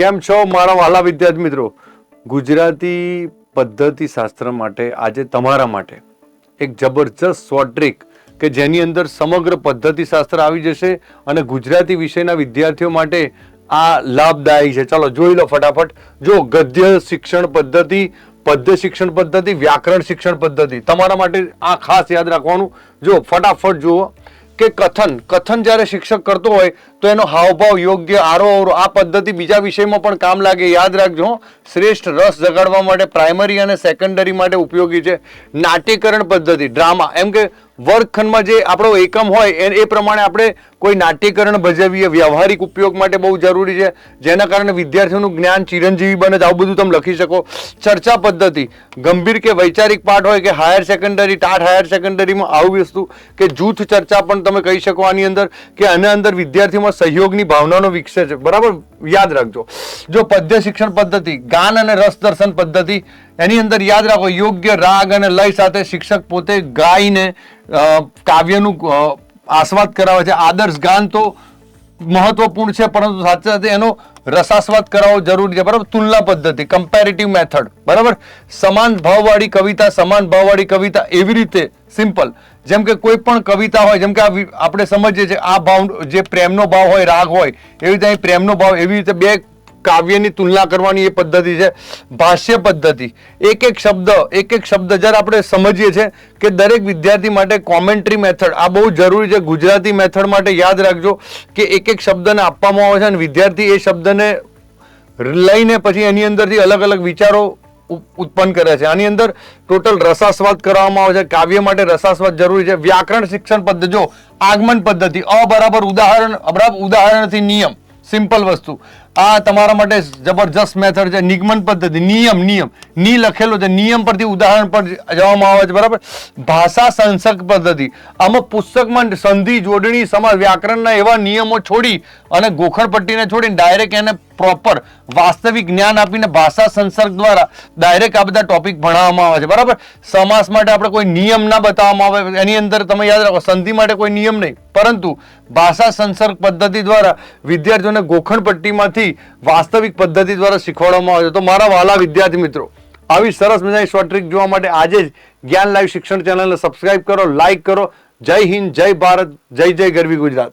કેમ છો મારા વાલા વિદ્યાર્થી મિત્રો? ગુજરાતી પદ્ધતિ શાસ્ત્ર માટે આજે તમારા માટે એક જબરજસ્ત શોર્ટ ટ્રીક કે જેની અંદર સમગ્ર પદ્ધતિ શાસ્ત્ર આવી જશે અને ગુજરાતી વિષયના વિદ્યાર્થીઓ માટે આ લાભદાયી છે. ચાલો જોઈ લો ફટાફટ. જો ગદ્ય શિક્ષણ પદ્ધતિ, પદ્ય શિક્ષણ પદ્ધતિ, વ્યાકરણ શિક્ષણ પદ્ધતિ તમારા માટે આ ખાસ યાદ રાખવાનું. જો ફટાફટ જુઓ કે કથન જ્યારે શિક્ષક કરતો હોય તો એનો હાવભાવ યોગ્ય, આરો અવરો આ પદ્ધતિ બીજા વિષયમાં પણ કામ લાગે. યાદ રાખજો, શ્રેષ્ઠ રસ જગાડવા માટે પ્રાઇમરી અને સેકન્ડરી માટે ઉપયોગી છે. નાટ્યકરણ પદ્ધતિ, ડ્રામા, એમ કે વર્ગખંડમાં જે આપણો એકમ હોય એ પ્રમાણે આપણે કોઈ નાટ્યકરણ ભજવીએ, વ્યવહારિક ઉપયોગ માટે બહુ જરૂરી છે, જેના કારણે વિદ્યાર્થીઓનું જ્ઞાન ચિરંજીવી બને. આવું બધું તમે લખી શકો. ચર્ચા પદ્ધતિ, ગંભીર કે વૈચારિક પાઠ હોય કે હાયર સેકન્ડરી, ટાટ હાયર સેકન્ડરીમાં આવી વસ્તુ કે જૂથ ચર્ચા પણ તમે કહી શકો આની અંદર, કે આના અંદર વિદ્યાર્થીઓમાં સહયોગની ભાવનાનો વિકસે છે. બરાબર, યાદ રાખજો. જો પદ્ય શિક્ષણ પદ્ધતિ, ગાન અને રસ દર્શન પદ્ધતિ, એની અંદર યાદ રાખો યોગ્ય રાગ અને લય સાથે શિક્ષક પોતે ગાઈને કાવ્યનું આસ્વાદ કરાવે છે. આદર્શ ગાન તો મહત્વપૂર્ણ છે, પરંતુ સાથે સાથે એનો રસાસ્વાદ કરાવવો જરૂરી છે. બરાબર. તુલના પદ્ધતિ, કમ્પેરેટિવ મેથડ. બરાબર. સમાન ભાવવાળી કવિતા, સમાન ભાવવાળી કવિતા એવી રીતે સિમ્પલ, જેમ કે કોઈ પણ કવિતા હોય, જેમ કે આપણે સમજીએ છીએ આ ભાવ જે પ્રેમનો ભાવ હોય, રાગ હોય, એવી રીતે અહીં પ્રેમનો ભાવ, એવી રીતે બે કાવ્યની તુલના કરવાની એ પદ્ધતિ છે. ભાષ્ય પદ્ધતિ, એક એક શબ્દ જ્યારે આપણે સમજીએ છીએ કે દરેક વિદ્યાર્થી માટે કોમેન્ટ્રી મેથડ આ બહુ જરૂરી છે. ગુજરાતી મેથડ માટે યાદ રાખજો કે એક એક શબ્દને આપવામાં આવે છે અને વિદ્યાર્થી એ શબ્દને લઈને પછી એની અંદરથી અલગ અલગ વિચારો ઉત્પન્ન કરે છે. આની અંદર ટોટલ રસાસ્વાદ કરવામાં આવે છે. કાવ્ય માટે રસાસ્વાદ જરૂરી છે. વ્યાકરણ શિક્ષણ પદ્ધતિ, જો આગમન પદ્ધતિ, અ બરાબર ઉદાહરણથી નિયમ, સિમ્પલ વસ્તુ, આ તમારા માટે જબરજસ્ત મેથડ છે. નિગમન પદ્ધતિ, નિયમ ની લખેલો છે, નિયમ પરથી ઉદાહરણ પર જવામાં આવે છે. બરાબર. ભાષા સંસર્ગ પદ્ધતિ, આમાં પુસ્તકમાં સંધિ, જોડણી, સમાસ, વ્યાકરણના એવા નિયમો છોડી અને ગોખણપટ્ટીને છોડીને ડાયરેક્ટ એને પ્રોપર વાસ્તવિક જ્ઞાન આપીને ભાષા સંસર્ગ દ્વારા ડાયરેક્ટ આ બધા ટોપિક ભણાવવામાં આવે છે. બરાબર. સમાસ માટે આપણે કોઈ નિયમ ના બતાવવામાં આવે, એની અંદર તમે યાદ રાખો સંધિ માટે કોઈ નિયમ નહીં, પરંતુ ભાષા સંસર્ગ પદ્ધતિ દ્વારા વિદ્યાર્થીઓને ગોખણપટ્ટીમાંથી વાસ્તવિક પદ્ધતિ દ્વારા શીખવાડવામાં આવે છે. તો મારા વાલા વિદ્યાર્થી મિત્રો, આવી સરસ મજાની શોર્ટ ટ્રીક જોવા માટે આજે જ જ્ઞાન લાઈવ શિક્ષણ ચેનલને સબસ્ક્રાઇબ કરો, લાઈક કરો. જય હિન્દ, જય ભારત, જય જય ગરવી ગુજરાત.